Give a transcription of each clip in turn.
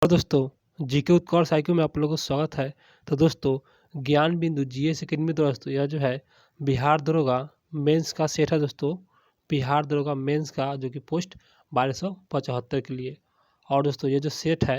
तो दोस्तों जीके उत्कर्ष IQ में आप लोगों को स्वागत है। तो दोस्तों ज्ञान बिंदु GS अकेडमी दोस्तों यह जो है बिहार दरोगा मेंस का सेट है दोस्तों। बिहार दरोगा मेंस का जो कि पोस्ट 1275 के लिए। और दोस्तों ये जो सेट है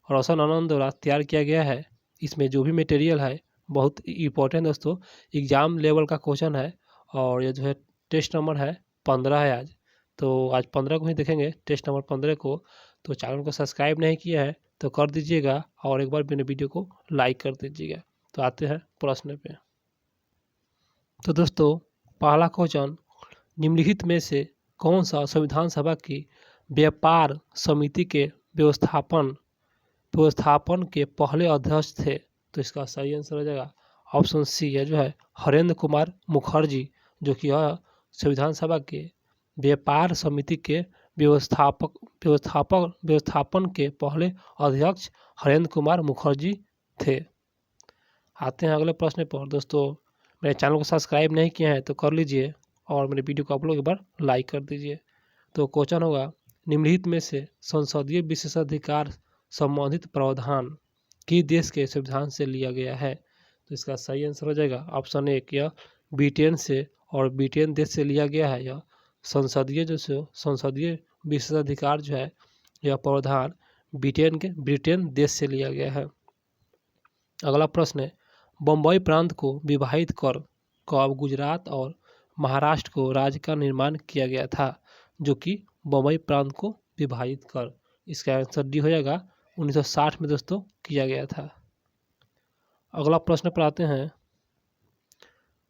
रोशन आनंद द्वारा तैयार किया गया है। इसमें जो भी मटेरियल है बहुत इम्पोर्टेंट दोस्तों एग्जाम लेवल का क्वेश्चन है। और ये जो है टेस्ट नंबर है 15 है आज। तो आज 15 को ही देखेंगे टेस्ट नंबर 15 को। तो चैनल को सब्सक्राइब नहीं किया है तो कर दीजिएगा और एक बार मेरे वीडियो को लाइक कर दीजिएगा। तो आते हैं प्रश्न पे। तो दोस्तों पहला क्वेश्चन, निम्नलिखित में से कौन सा संविधान सभा की व्यापार समिति के व्यवस्थापन के पहले अध्यक्ष थे? तो इसका सही आंसर हो जाएगा ऑप्शन सी है जो है हरेंद्र कुमार मुखर्जी, जो कि संविधान सभा के व्यापार समिति के व्यवस्थापन के पहले अध्यक्ष हरेंद्र कुमार मुखर्जी थे। आते हैं अगले प्रश्न पर। दोस्तों मेरे चैनल को सब्सक्राइब नहीं किया है तो कर लीजिए और मेरे वीडियो को आप लोग एक बार लाइक कर दीजिए। तो क्वेश्चन होगा, निम्नलिखित में से संसदीय विशेषाधिकार संबंधित प्रावधान किस देश के संविधान से लिया गया है? तो इसका सही आंसर हो जाएगा ऑप्शन ए, यह ब्रिटेन से और ब्रिटेन देश से लिया गया है। यह संसदीय विशेषाधिकार जो है यह प्रावधान ब्रिटेन देश से लिया गया है। अगला प्रश्न है, बम्बई प्रांत को विभाजित कर कब गुजरात और महाराष्ट्र को राज्य का निर्माण किया गया था? जो कि बम्बई प्रांत को विभाजित कर, इसका आंसर डी हो जाएगा 1960 में दोस्तों किया गया था। अगला प्रश्न पर आते हैं,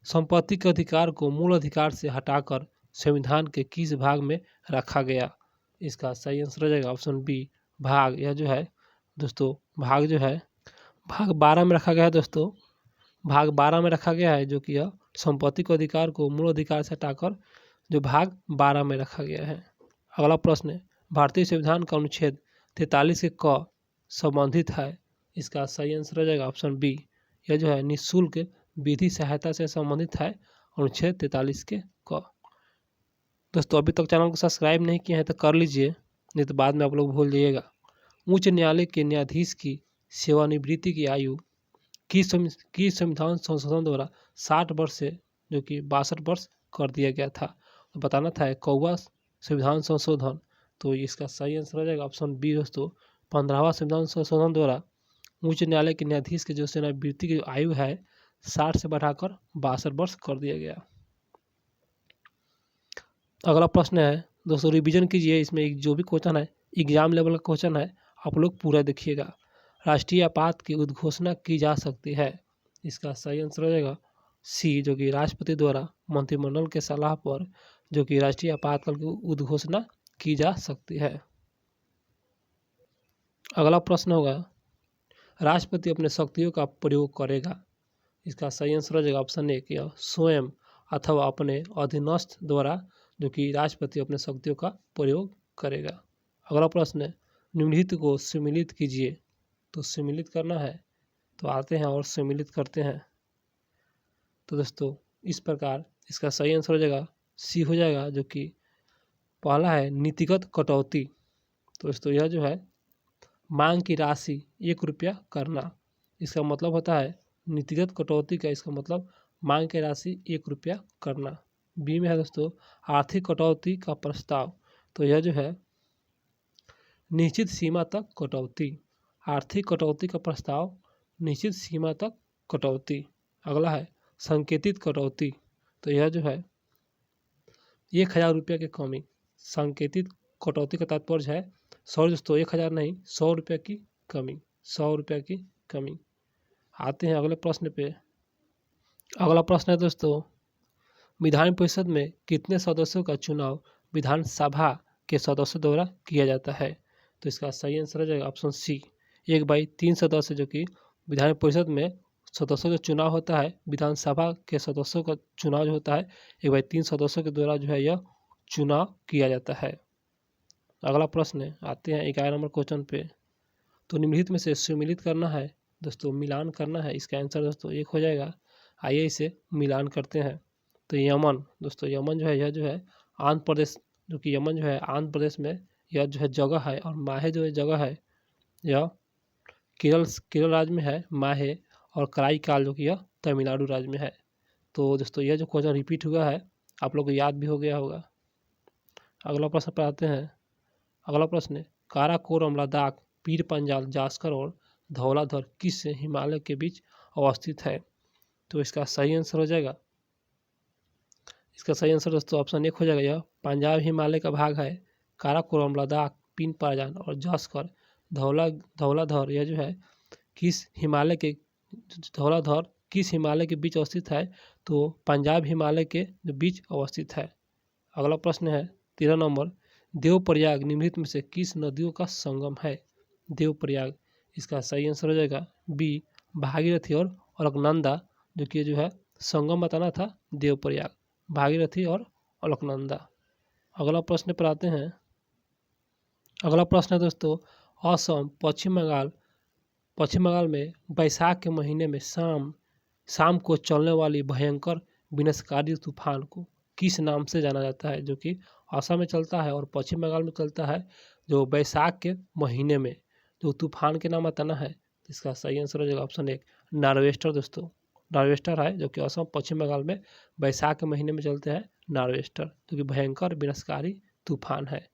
संपत्ति के अधिकार को मूल अधिकार से हटाकर संविधान के किस भाग में रखा गया? इसका सही आंसर हो जाएगा ऑप्शन बी भाग, यह जो है दोस्तों भाग जो है भाग 12 में रखा गया है दोस्तों। भाग 12 में रखा गया है, जो कि यह संपत्ति के अधिकार को मूल अधिकार से हटाकर जो भाग 12 में रखा गया है। अगला प्रश्न है, भारतीय संविधान का अनुच्छेद 43 के क संबंधित है? इसका सही आंसर हो जाएगा ऑप्शन बी, यह जो है निःशुल्क विधि सहायता से संबंधित है अनुच्छेद 43 के क। दोस्तों अभी तक चैनल को सब्सक्राइब नहीं किया है तो कर लीजिए, नहीं तो बाद में आप लोग भूल जाइएगा। उच्च न्यायालय के न्यायाधीश की सेवानिवृत्ति की आयु की संविधान संशोधन द्वारा 60 वर्ष से जो कि 62 वर्ष कर दिया गया था। तो बताना था कौवा संविधान संशोधन। तो इसका सही आंसर हो जाएगा ऑप्शन बी दोस्तों 15वां संविधान संशोधन द्वारा उच्च न्यायालय के न्यायाधीश के जो सेवानिवृत्ति की आयु है 60 से बढ़ाकर 62 वर्ष कर दिया गया। अगला प्रश्न है दोस्तों, रिवीजन कीजिए, इसमें जो भी क्वेश्चन है एग्जाम लेवल का क्वेश्चन है, आप लोग पूरा देखिएगा। राष्ट्रीय आपात की उद्घोषणा की जा सकती है? इसका सही आंसर हो जाएगा सी, जो कि राष्ट्रपति द्वारा मंत्रिमंडल के सलाह पर जो कि राष्ट्रीय आपातकाल की उद्घोषणा की जा सकती है। अगला प्रश्न होगा, राष्ट्रपति अपने शक्तियों का प्रयोग करेगा? इसका सही आंसर हो जाएगा ऑप्शन ए, कि स्वयं अथवा अपने अधीनस्थ द्वारा जो कि राष्ट्रपति अपने शक्तियों का प्रयोग करेगा। अगला प्रश्न है, निम्नलिखित को सम्मिलित कीजिए। तो सम्मिलित करना है तो आते हैं और सम्मिलित करते हैं। तो दोस्तों इस प्रकार इसका सही आंसर हो जाएगा सी हो जाएगा, जो कि पहला है नीतिगत कटौती। तो दोस्तों यह जो है मांग की राशि 1 रुपया करना, इसका मतलब होता है नीतिगत कटौती का इसका मतलब मांग की राशि 1 रुपया करना। बी में है दोस्तों आर्थिक कटौती का प्रस्ताव। तो यह जो है निश्चित सीमा तक कटौती, आर्थिक कटौती का प्रस्ताव, निश्चित सीमा तक कटौती। अगला है संकेतित कटौती। तो यह जो है 1000 रुपये की कमी। संकेतित कटौती का तात्पर्य है 100 दोस्तों 1000 नहीं 100 रुपये की कमी, 100 रुपये की कमी। आते हैं अगले प्रश्न पे। अगला प्रश्न है दोस्तों, विधान परिषद में कितने सदस्यों का चुनाव विधानसभा के सदस्यों द्वारा किया जाता है? तो इसका सही आंसर हो जाएगा ऑप्शन सी 1/3 सदस्य, जो कि विधान परिषद में सदस्यों का चुनाव होता है। विधानसभा के सदस्यों का चुनाव जो होता है 1/3 सदस्यों के द्वारा जो है यह चुनाव किया जाता है। अगला प्रश्न आते हैं 11 नंबर क्वेश्चन पे। तो निम्नलिखित में से सम्मिलित करना है दोस्तों, मिलान करना है। इसका आंसर दोस्तों 1 हो जाएगा। आइए इसे मिलान करते हैं। तो यमन दोस्तों, यमन जो है यह जो है आंध्र प्रदेश, जो कि यमन जो है आंध्र प्रदेश में यह जो है जगह है, और माहे जो है जगह है यह केरल राज्य में है माहे, और कराईकाल जो कि यह तमिलनाडु राज्य में है। तो दोस्तों यह जो क्वेश्चन रिपीट हुआ है आप लोग को याद भी हो गया होगा। अगला प्रश्न पर आते हैं। अगला प्रश्न है, काराकोरम लद्दाख, पीर पंजाल, जास्कर और धौलाधर किस हिमालय के बीच अवस्थित है? तो इसका सही आंसर हो जाएगा, इसका सही आंसर दोस्तों ऑप्शन 1 हो जाएगा, यह पंजाब हिमालय का भाग है। काराकोरम लद्दाख, पीर पंजाल और जास्कर धौलाधर यह जो है किस हिमालय के धौलाधर किस हिमालय के बीच अवस्थित है? तो पंजाब हिमालय के बीच अवस्थित है। अगला प्रश्न है 13 नंबर, देवप्रयाग निम्नलिखित में से किस नदियों का संगम है? देवप्रयाग, इसका सही आंसर हो जाएगा बी, भागीरथी और अलकनंदा, जो कि जो है संगम बताना था देवप्रयाग, भागीरथी और अलकनंदा। अगला प्रश्न पर आते हैं। अगला प्रश्न है दोस्तों, असम पश्चिम बंगाल में बैसाख के महीने में शाम को चलने वाली भयंकर विनाशकारी तूफान को किस नाम से जाना जाता है? जो कि असम में चलता है और पश्चिम बंगाल में चलता है, जो बैसाख के महीने में जो तूफान के नाम बताना है। इसका सही आंसर हो जाएगा ऑप्शन 1, नार्वेस्टर। दोस्तों नार्वेस्टर है जो कि असम पश्चिम बंगाल में बैसाख के महीने में चलते हैं, नार्वेस्टर, जो कि भयंकर विनाशकारी तूफान है।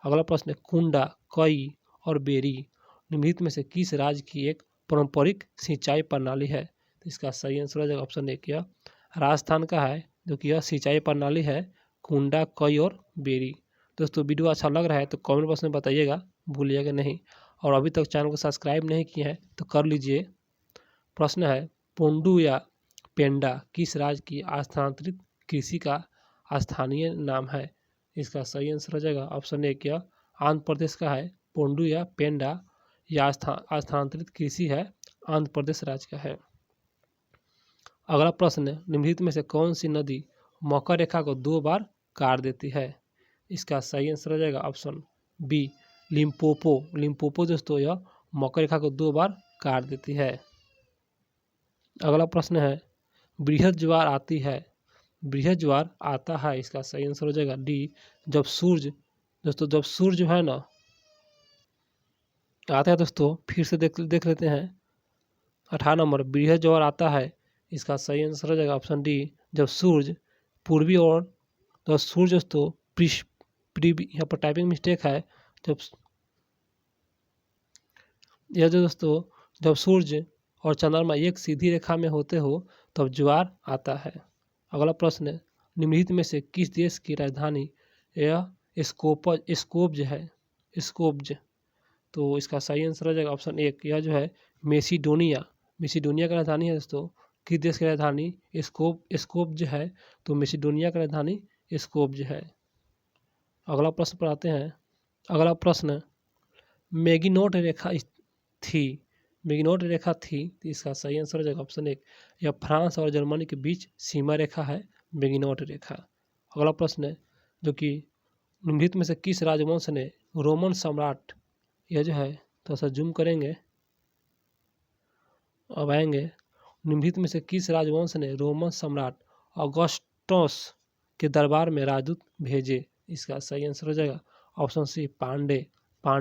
अगला प्रश्न है, कुंडा, कई और बेरी निम्नलिखित में से किस राज्य की एक पारंपरिक सिंचाई प्रणाली है? तो इसका सही आंसर हो जाएगा ऑप्शन 1, यह राजस्थान का है, जो कि यह सिंचाई प्रणाली है कुंडा, कई और बेरी। दोस्तों वीडियो अच्छा लग रहा है तो कमेंट बॉक्स में बताइएगा, भूलिएगा नहीं, और अभी तक चैनल को सब्सक्राइब नहीं किए हैं तो कर लीजिए। प्रश्न है, पोंडू या पेंडा किस राज्य की स्थानांतरित कृषि का स्थानीय नाम है? इसका सही आंसर हो जाएगा ऑप्शन 1, यह आंध्र प्रदेश का है। पोंडू या पेंडा या स्थानांतरित कृषि है, आंध्र प्रदेश राज्य का है। अगला प्रश्न, निम्नलिखित में से कौन सी नदी मकर रेखा को 2 बार काट देती है? इसका सही आंसर हो जाएगा ऑप्शन बी, लिम्पोपो दोस्तों यह मकर रेखा को 2 बार काट देती है। अगला प्रश्न है, बृहद ज्वार आता है, इसका सही आंसर हो जाएगा डी, जब सूर्य जो है ना आता है। दोस्तों फिर से देख लेते हैं। 18 नंबर, बृहद ज्वार आता है, इसका सही आंसर हो जाएगा ऑप्शन डी, जब सूर्य पूर्वी ओर, तो सूर्य दोस्तों यहाँ पर टाइपिंग मिस्टेक है, जब सूर्य और चंद्रमा एक सीधी रेखा में होते हो तब ज्वार आता है। अगला प्रश्न, निम्नलिखित में से किस देश की राजधानी यह स्कोप्ज है? तो इसका सही आंसर हो जाएगा ऑप्शन 1, यह जो है मेसिडोनिया की राजधानी है। दोस्तों किस देश की राजधानी स्कोप्ज है? तो मेसिडोनिया की राजधानी स्कोप्ज है। अगला प्रश्न पर आते हैं। अगला प्रश्न, मैगिनोट रेखा थी, तो इसका सही आंसर हो जाएगा ऑप्शन 1, यह फ्रांस और जर्मनी के बीच सीमा रेखा है, मैगिनोट रेखा। अगला प्रश्न है, जो कि निम्नलिखित में से किस राजवंश ने रोमन सम्राट, यह जो है थोड़ा सा जूम करेंगे, अब आएंगे, निम्नलिखित में से किस राजवंश ने रोमन सम्राट ऑगस्टस के दरबार में राजदूत भेजे? इसका सही आंसर हो जाएगा ऑप्शन सी, पांडे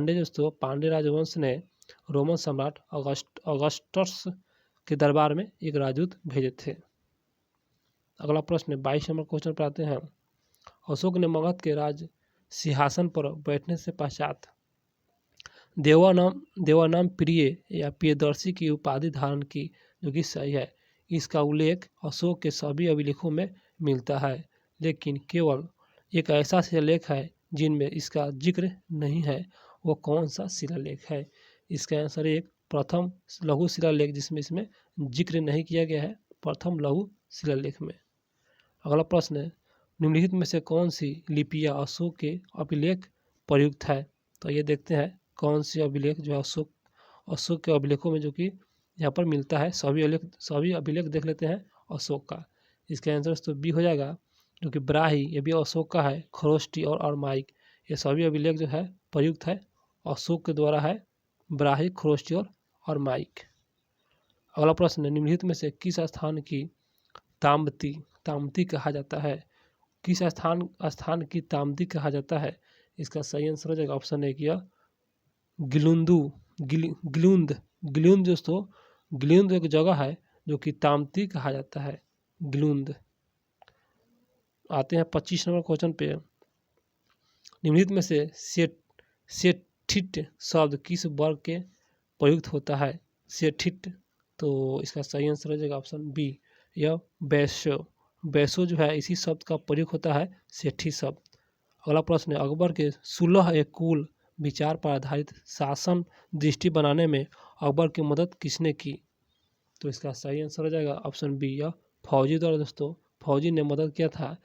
दोस्तों पांडे राजवंश ने रोमन सम्राट ऑगस्टस के दरबार में एक राजदूत भेजे थे। अगला प्रश्न 22 नंबर क्वेश्चन पर आते हैं। अशोक ने मगध के राज सिंहासन पर बैठने से पश्चात देवानाम प्रिय या प्रियदर्शी की उपाधि धारण की, जो कि सही है। इसका उल्लेख अशोक के सभी अभिलेखों में मिलता है, लेकिन केवल एक ऐसा शिलालेख है जिनमें इसका जिक्र नहीं है। वो कौन सा शिलालेख है? इसका आंसर 1, प्रथम लघु शिलालेख, जिसमें इसमें जिक्र नहीं किया गया है, प्रथम लघु शिलालेख में। अगला प्रश्न है, निम्नलिखित में से कौन सी लिपियां अशोक के अभिलेख प्रयुक्त है? तो ये देखते हैं कौन सी अभिलेख जो है अशोक के अभिलेखों में जो कि यहाँ पर मिलता है। सभी अभिलेख देख लेते हैं अशोक का। इसका आंसर तो बी हो जाएगा, जो कि ब्राही, ये भी अशोक का है, खरोष्टी और अरमाइक, ये सभी अभिलेख जो है प्रयुक्त है अशोक के द्वारा है, ब्राही, खरोष्टी और अरमाइक। अगला प्रश्न, निम्नलिखित में से किस स्थान की तामती कहा जाता है? किस स्थान की तामती कहा जाता है? इसका सही आंसर हो जाएगा ऑप्शन 1, यह गिलुंदू ग्लूंद ग्लूंद दोस्तों, ग्लूंद एक जगह है जो कि तामती कहा जाता है, ग्लूंद। आते हैं 25 नंबर क्वेश्चन पे। निम्नलिखित में से सेठिट शब्द किस वर्ग के प्रयुक्त होता है? सेठिट, तो इसका सही आंसर हो जाएगा ऑप्शन बी, यह वैश्य। वैश्य जो है इसी शब्द का प्रयोग होता है, सेठी शब्द। अगला प्रश्न है, अकबर के सुलह ए कुल विचार पर आधारित शासन दृष्टि बनाने में अकबर की मदद किसने की? तो इसका सही आंसर हो जाएगा ऑप्शन बी, यह फौजी द्वारा। दोस्तों फौजी ने मदद किया था,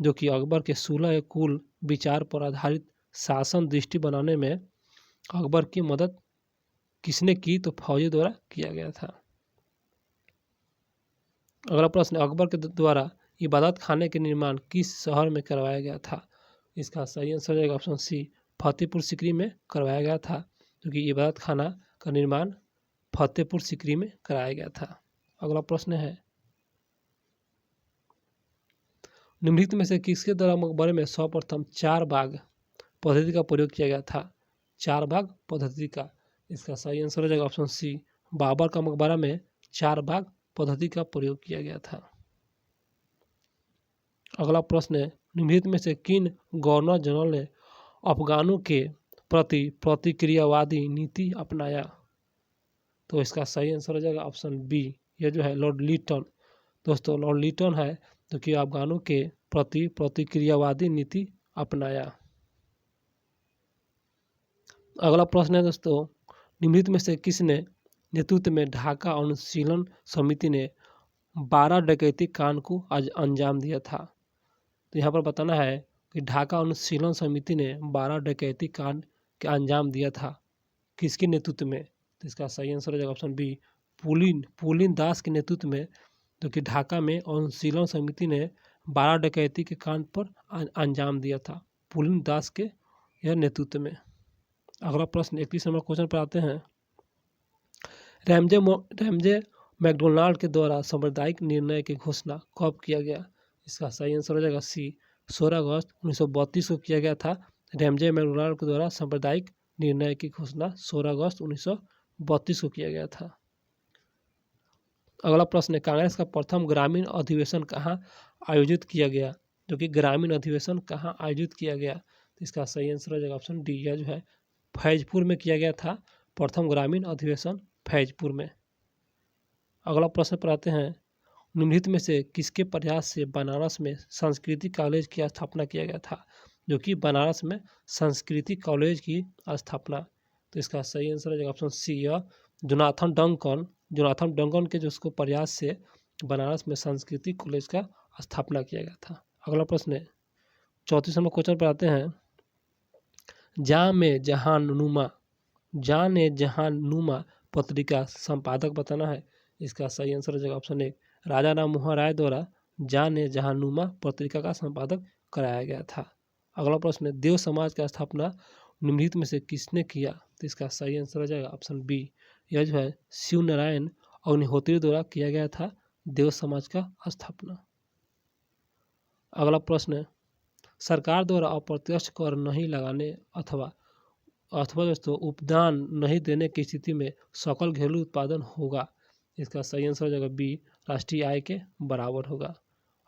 जो कि अकबर के सुलह ए कुल विचार पर आधारित शासन दृष्टि बनाने में अकबर की मदद किसने की? तो फौजी द्वारा किया गया था। अगला प्रश्न, अकबर के द्वारा इबादत खाने के निर्माण किस शहर में करवाया गया था? इसका सही आंसर हो जाएगा ऑप्शन सी, फतेहपुर सीकरी में करवाया गया था, क्योंकि इबादत खाना का निर्माण फतेहपुर सीकरी में कराया गया था। अगला प्रश्न है, निम्नलिखित में से किसके द्वारा मकबरे में सर्वप्रथम 4 बाग पद्धति का प्रयोग किया गया था? 4 बाग पद्धति का, इसका सही आंसर हो जाएगा ऑप्शन सी, बाबर का मकबरा में 4 बाग पद्धति का प्रयोग किया गया था। अगला प्रश्न है, निम्नलिखित में से किन गवर्नर जनरल ने अफगानों के प्रति प्रतिक्रियावादी नीति अपनाया? तो इसका सही आंसर हो जाएगा ऑप्शन बी, यह जो है लॉर्ड लिटन। दोस्तों लॉर्ड लिटन है जो कि अफगानों के प्रति प्रतिक्रियावादी नीति अपनाया। अगला प्रश्न है दोस्तों, निम्नलिखित में से किसने नेतृत्व में ढाका अनुशीलन समिति ने 12 डकैती कांड को आज अंजाम दिया था? तो यहाँ पर बताना है कि ढाका अनुशीलन समिति ने 12 डकैती कांड के अंजाम दिया था, किसके नेतृत्व में? तो इसका सही आंसर हो जाएगा ऑप्शन बी, पुलिन दास के नेतृत्व में, जो कि ढाका में अनुशीलन समिति ने 12 डकैती के कांड पर अंजाम दिया था, पुलिन दास के यह नेतृत्व में। अगला प्रश्न 31 नंबर क्वेश्चन पर आते हैं, रैमजे मैकडोनाल्ड के द्वारा सांप्रदायिक निर्णय की घोषणा कब किया गया? इसका सही आंसर हो जाएगा सी, 16 अगस्त 1932 को किया गया था। रैमजे मैकडोनाल्ड के द्वारा सांप्रदायिक निर्णय की घोषणा 16 अगस्त 1932 को किया गया था। अगला प्रश्न है, कांग्रेस का प्रथम ग्रामीण अधिवेशन कहाँ आयोजित किया गया? जो कि ग्रामीण अधिवेशन कहाँ आयोजित किया गया? तो इसका सही आंसर हो जाएगा ऑप्शन डी, यह जो है फैजपुर में किया गया था, प्रथम ग्रामीण अधिवेशन फैजपुर में। अगला प्रश्न पर आते हैं, निम्नलिखित में से किसके प्रयास से बनारस में संस्कृति कॉलेज की स्थापना किया गया था? जो कि बनारस में संस्कृति कॉलेज की स्थापना। तो इसका सही आंसर हो जाएगा ऑप्शन सी, यह जोनाथन डंकन के जो उसको प्रयास से बनारस में संस्कृति कॉलेज का स्थापना किया गया था। अगला प्रश्न है, 34 नंबर क्वेश्चन पर आते हैं, जहां-ए-जहां-नुमा पत्रिका संपादक बताना है। इसका सही आंसर हो जाएगा ऑप्शन ए, राजा राम मोहन राय द्वारा जहां-ए-जहां-नुमा पत्रिका का संपादक कराया गया था। अगला प्रश्न है, देव समाज का स्थापना निम्नलिखित में से किसने किया? तो इसका सही आंसर हो जाएगा ऑप्शन बी, यह जो है शिव नारायण अग्निहोत्री द्वारा किया गया था देव समाज का स्थापना। अगला प्रश्न है, सरकार द्वारा अप्रत्यक्ष कर नहीं लगाने अथवा दोस्तों उपदान नहीं देने की स्थिति में सकल घरेलू उत्पादन होगा। इसका सही आंसर हो जाएगा बी, राष्ट्रीय आय के बराबर होगा।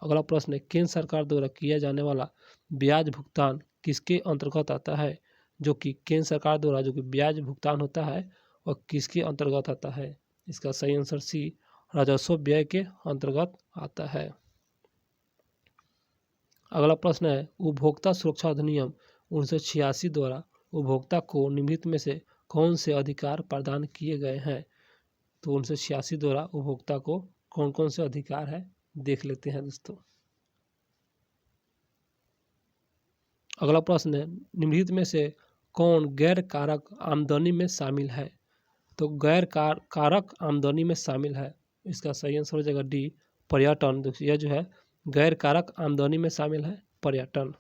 अगला प्रश्न है, केंद्र सरकार द्वारा किया जाने वाला ब्याज भुगतान किसके अंतर्गत आता है? जो कि केंद्र सरकार द्वारा जो कि ब्याज भुगतान होता है वह किसके अंतर्गत आता है? इसका सही आंसर सी, राजस्व व्यय के अंतर्गत आता है। अगला प्रश्न है, उपभोक्ता सुरक्षा अधिनियम 1986 द्वारा उपभोक्ता को निम्नलिखित में से कौन से अधिकार प्रदान किए गए हैं? तो 1986 द्वारा उपभोक्ता को कौन कौन से अधिकार है देख लेते हैं दोस्तों। अगला प्रश्न है, निम्नलिखित में से कौन गैर कारक आमदनी में शामिल है? तो गैर कारक आमदनी में शामिल है, इसका सही आंसर हो जाएगा डी, पर्यटन। यह जो है गैर कारक आमदनी में शामिल है पर्यटन।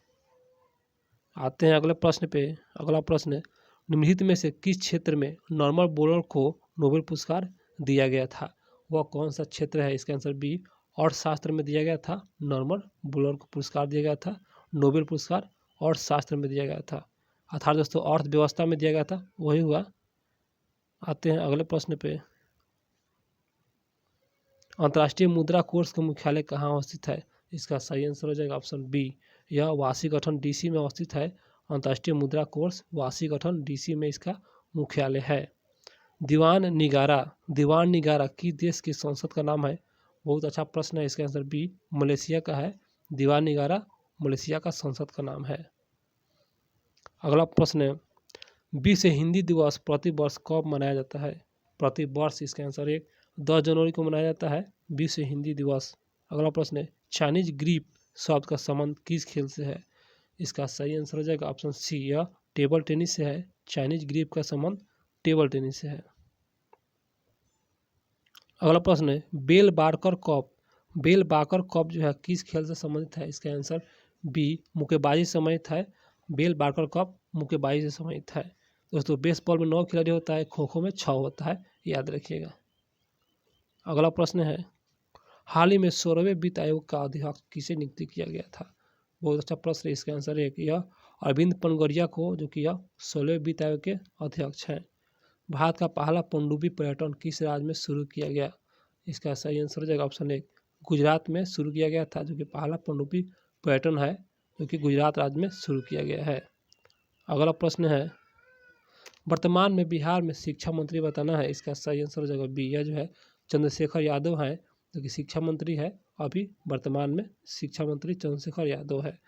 आते हैं अगले प्रश्न पे। अगला प्रश्न है, निम्नलिखित में से किस क्षेत्र में नॉर्मन बोरलॉग को नोबेल पुरस्कार दिया गया था? वह कौन सा क्षेत्र है? इसका आंसर बी, अर्थशास्त्र में दिया गया था। नॉर्मन बोरलॉग को पुरस्कार दिया गया था, नोबेल पुरस्कार अर्थशास्त्र में दिया गया था, अर्थात दोस्तों अर्थव्यवस्था में दिया गया था, वही हुआ आते हैं अगले प्रश्न पे। अंतर्राष्ट्रीय मुद्रा कोष का मुख्यालय कहाँ अवस्थित है? इसका सही आंसर हो जाएगा ऑप्शन बी, यह वाशिंगटन डीसी में अवस्थित है। अंतर्राष्ट्रीय मुद्रा कोष वाशिंगटन डीसी में इसका मुख्यालय है। दीवान निगारा किस देश की संसद का नाम है? बहुत अच्छा प्रश्न है। इसका आंसर बी, मलेशिया का है। दीवान निगारा मलेशिया का संसद का नाम है। अगला प्रश्न है, विश्व हिंदी दिवस प्रति वर्ष कब मनाया जाता है? प्रति वर्ष इसका आंसर एक 10 जनवरी को मनाया जाता है विश्व हिंदी दिवस। अगला प्रश्न है, चाइनीज ग्रीप शब्द का संबंध किस खेल से है? इसका सही आंसर हो जाएगा ऑप्शन सी, यह टेबल टेनिस से है। चाइनीज ग्रीप का संबंध टेबल टेनिस से है। अगला प्रश्न है, बेल बाकर कप जो है किस खेल से संबंधित है? इसका आंसर बी, मुक्केबाजी से संबंधित है। बेल बाकर कप मुक्केबाजी से संबंधित है। दोस्तों बेसबॉल में 9 खिलाड़ी होता है, खो खो में 6 होता है, याद रखिएगा। अगला प्रश्न है, हाल ही में 16वें वित्त आयोग का अध्यक्ष किसे नियुक्त किया गया था? बहुत अच्छा प्रश्न है। इसका आंसर है यह अरविंद पनगरिया को, जो कि यह 16वें वित्त आयोग के अध्यक्ष हैं। भारत का पहला पनडुब्बी पर्यटन किस राज्य में शुरू किया गया? इसका सही आंसर हो जाएगा ऑप्शन एक, गुजरात में शुरू किया गया था, जो कि पहला पनडुब्बी पर्यटन है जो कि गुजरात राज्य में शुरू किया गया है। अगला प्रश्न है, वर्तमान में बिहार में शिक्षा मंत्री बताना है। इसका सही आंसर हो जाएगा बी, यह जो है चंद्रशेखर यादव है, जो कि शिक्षा मंत्री है। अभी वर्तमान में शिक्षा मंत्री चंद्रशेखर यादव है।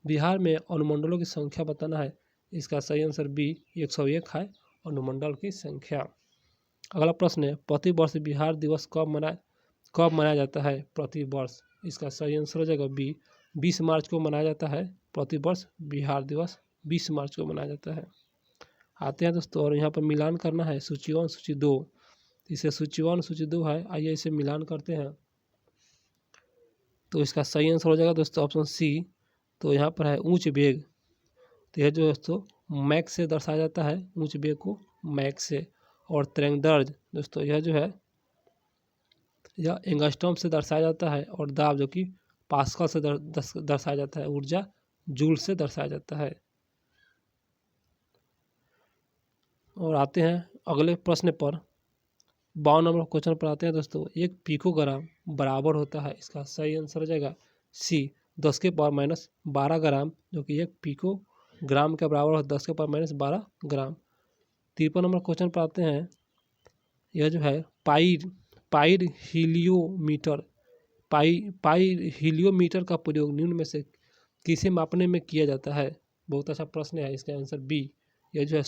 बिहार में अनुमंडलों की संख्या बताना है। इसका सही आंसर बी, 101 है अनुमंडल की संख्या। अगला प्रश्न है, प्रतिवर्ष बिहार दिवस कब मनाया जाता है? प्रतिवर्ष इसका सही आंसर हो जाएगा बी, 20 मार्च को मनाया जाता है। प्रतिवर्ष बिहार दिवस 20 मार्च को मनाया जाता है। आते हैं दोस्तों, और यहाँ पर मिलान करना है सूची 1 सूची 2। इसे सूची 1 सूची 2 है, आइए इसे मिलान करते हैं। तो इसका सही आंसर हो जाएगा दोस्तों ऑप्शन सी। तो यहाँ पर है उच्च वेग, तो यह जो दोस्तों मैक से दर्शाया जाता है, उच्च वेग को मैक से। और तरंगदैर्घ्य दोस्तों यह जो है यह एंगस्ट्रॉम से दर्शाया जाता है। और दाब जो कि पास्कल से दर्शाया जाता है। ऊर्जा जूल से दर्शाया जाता है। और आते हैं अगले प्रश्न पर, 52 नंबर क्वेश्चन पर आते हैं दोस्तों। एक पिकोग्राम बराबर होता है, इसका सही आंसर हो जाएगा सी, 10 के पावर माइनस 12 ग्राम, जो कि एक पिकोग्राम के बराबर है 10 के पावर माइनस 12 ग्राम। 53 नंबर क्वेश्चन पर आते हैं, यह जो है पाइर हीलियोमीटर का प्रयोग निम्न में से किसे मापने में किया जाता है? बहुत अच्छा प्रश्न है। इसका आंसर बी, यह जो है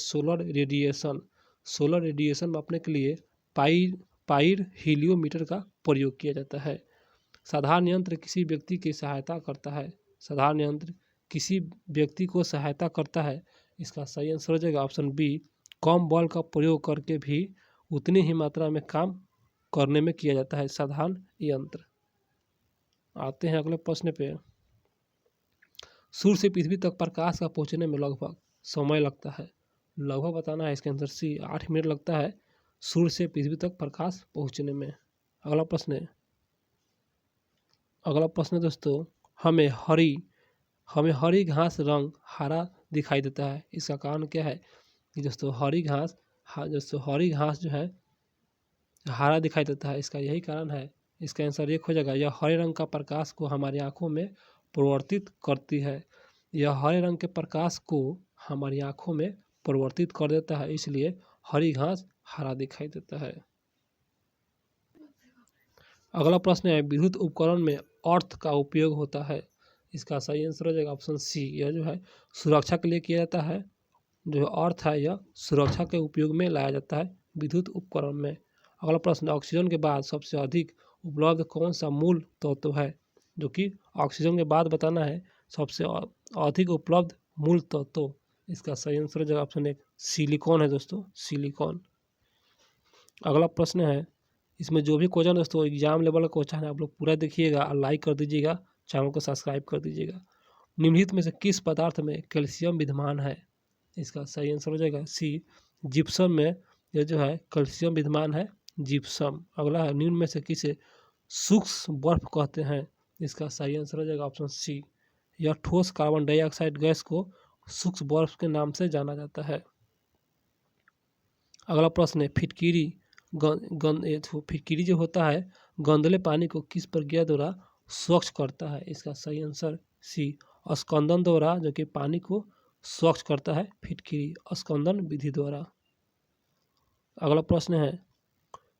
सोलर रेडिएशन मापने के लिए पाइर हीलियोमीटर का प्रयोग किया जाता है। साधारण यंत्र किसी व्यक्ति की सहायता करता है। साधारण यंत्र किसी व्यक्ति को सहायता करता है। इसका सही आंसर हो जाएगा ऑप्शन बी, कम बल का प्रयोग करके भी उतनी ही मात्रा में काम करने में किया जाता है साधारण यंत्र। आते हैं अगले प्रश्न पे, सूर्य से पृथ्वी तक प्रकाश का पहुंचने में लगभग समय लगता है। लगभग बताना है। इसके आंसर सी, 8 मिनट लगता है सूर्य से पृथ्वी तक प्रकाश पहुंचने में। अगला प्रश्न दोस्तों, हमें हरी घास रंग हरा दिखाई देता है। इसका कारण क्या है कि दोस्तों हरी घास जो है हरा दिखाई देता है, इसका यही कारण है। इसका आंसर एक हो जाएगा, यह हरे रंग का प्रकाश को हमारी आंखों में परिवर्तित करती है। यह हरे रंग के प्रकाश को हमारी आंखों में परिवर्तित कर देता है, इसलिए हरी घास हरा दिखाई देता है। अगला प्रश्न है, विद्युत उपकरण में अर्थ का उपयोग होता है। इसका सही आंसर हो जाएगा ऑप्शन सी, यह जो है सुरक्षा के लिए किया जाता है। जो अर्थ है यह सुरक्षा के उपयोग में लाया जाता है विद्युत उपकरण में। अगला प्रश्न, ऑक्सीजन के बाद सबसे अधिक उपलब्ध कौन सा मूल तत्व है? जो कि ऑक्सीजन के बाद बताना है सबसे अधिक उपलब्ध मूल तत्व। इसका सही आंसर हो जाएगा ऑप्शन एक, सिलिकॉन है दोस्तों, सिलिकॉन। अगला प्रश्न है, इसमें जो भी क्वेश्चन दोस्तों एग्जाम लेवल का क्वेश्चन है, आप लोग पूरा देखिएगा और लाइक कर दीजिएगा, चैनल को सब्सक्राइब कर दीजिएगा। निम्नलिखित में से किस पदार्थ में कैल्शियम विद्यमान है? इसका सही आंसर हो जाएगा सी, जिप्सम में यह जो है कैल्शियम विद्यमान है, जिप्सम। अगला है, निम्न में से किसे सूक्ष्म बर्फ कहते हैं? इसका सही आंसर हो जाएगा ऑप्शन सी, यह ठोस कार्बन डाइऑक्साइड गैस को सूक्ष्म बर्फ के नाम से जाना जाता है। अगला प्रश्न है फिटकीरी फिटकीरी जो होता है गंदले पानी को किस प्रक्रिया द्वारा स्वच्छ करता है? इसका सही आंसर सी, स्कंदन द्वारा, जो कि पानी को स्वच्छ करता है फिटकीरी स्कंदन विधि द्वारा। अगला प्रश्न है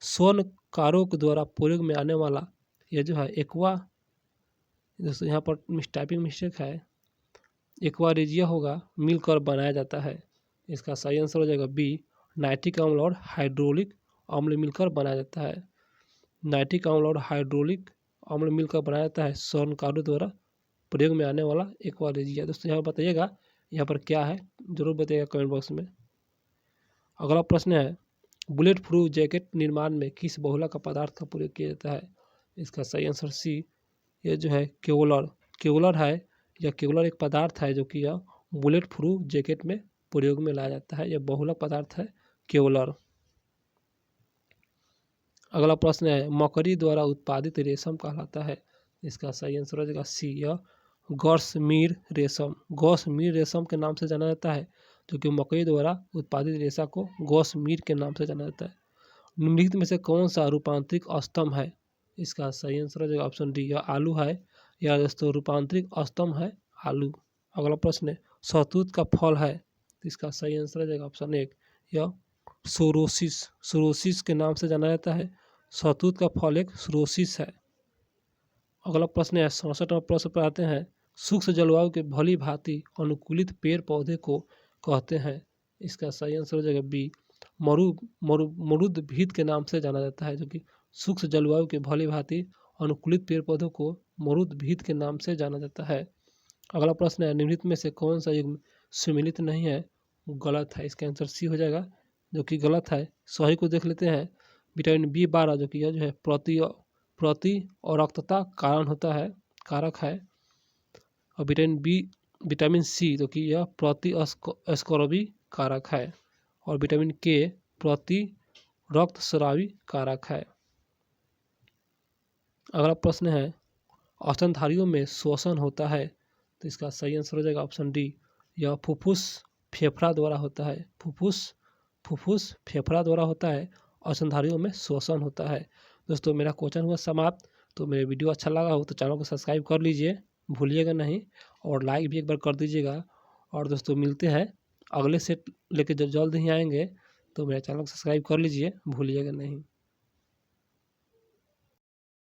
स्वर्ण कारों के द्वारा प्रयोग में आने वाला यह जो है एक्वा, दोस्तों यहाँ पर टाइपिंग मिस्टेक है, एक्वारेजिया होगा, मिलकर बनाया जाता है। इसका सही आंसर हो जाएगा बी, नाइट्रिक अम्ल और हाइड्रोलिक अम्ल मिलकर बनाया जाता है। नाइट्रिक अम्ल और हाइड्रोलिक अम्ल मिलकर बनाया जाता है स्वर्ण कारों द्वारा प्रयोग में आने वाला एक्वारेजिया। दोस्तों यहाँ बताइएगा यहाँ पर क्या है, जरूर बताइएगा कमेंट बॉक्स में। अगला प्रश्न है बुलेट प्रूफ जैकेट निर्माण में किस बहुलक पदार्थ का प्रयोग किया जाता है? इसका सही आंसर सी, यह जो है केवलर है। यह केवलर एक पदार्थ है जो कि यह बुलेट प्रूफ जैकेट में प्रयोग में लाया जाता है। यह बहुलक पदार्थ है केवलर। अगला प्रश्न है मकड़ी द्वारा उत्पादित रेशम कहलाता है? इसका सही आंसर हो जाएगा सी, यह गौसमीर रेशम के नाम से जाना जाता है, जो कि मकड़ी द्वारा उत्पादित रेशा को गौसमीर के नाम से जाना जाता है। निम्नलिखित में से कौन सा रूपांतरिक स्तंभ है? इसका सही आंसर हो जाएगा ऑप्शन डी, यह आलू है। यह दोस्तों रूपांतरिक स्तंभ है आलू। अगला प्रश्न है शहतूत का फल है? इसका सही आंसर हो जाएगा ऑप्शन एक, यह सोरोसिस के नाम से जाना जाता है। शहतूत का फल एक सोरोसिस है। अगला प्रश्न है 67वां प्रश्न पर आते हैं सूक्ष्म जलवायु के भली भांति अनुकूलित पेड़ पौधे को कहते हैं? इसका सही आंसर हो जाएगा बी, मरुदभिद के नाम से जाना जाता है, जो कि सूक्ष्म जलवायु के भली भांति अनुकूलित पेड़ पौधों को मरुदभिद के नाम से जाना जाता है। अगला प्रश्न है निम्नलिखित में से कौन सा युग्म सम्मिलित नहीं है? गलत है। इसका आंसर सी हो जाएगा, जो कि गलत है। सही को देख लेते हैं विटामिन B12, जो कि यह जो है प्रति और रक्तता कारक है। और विटामिन C, जो कि यह प्रति अस्करबी कारक है। और विटामिन K प्रति रक्तस्रावी कारक है। अगला प्रश्न है स्तनधारियों में श्वसन होता है? तो इसका सही आंसर हो जाएगा ऑप्शन डी, यह फुफ्फुस फेफड़ा द्वारा होता है। फुफ्फुस फेफड़ा द्वारा होता है। स्तनधारियों में श्वसन होता है। दोस्तों मेरा क्वेश्चन हुआ समाप्त। तो मेरे वीडियो अच्छा लगा हो तो चैनल को सब्सक्राइब कर लीजिए, भूलिएगा नहीं, और लाइक भी एक बार कर दीजिएगा। और दोस्तों मिलते हैं अगले सेट लेके जब जल्द ही आएंगे, तो मेरे चैनल को सब्सक्राइब कर लीजिए, भूलिएगा नहीं।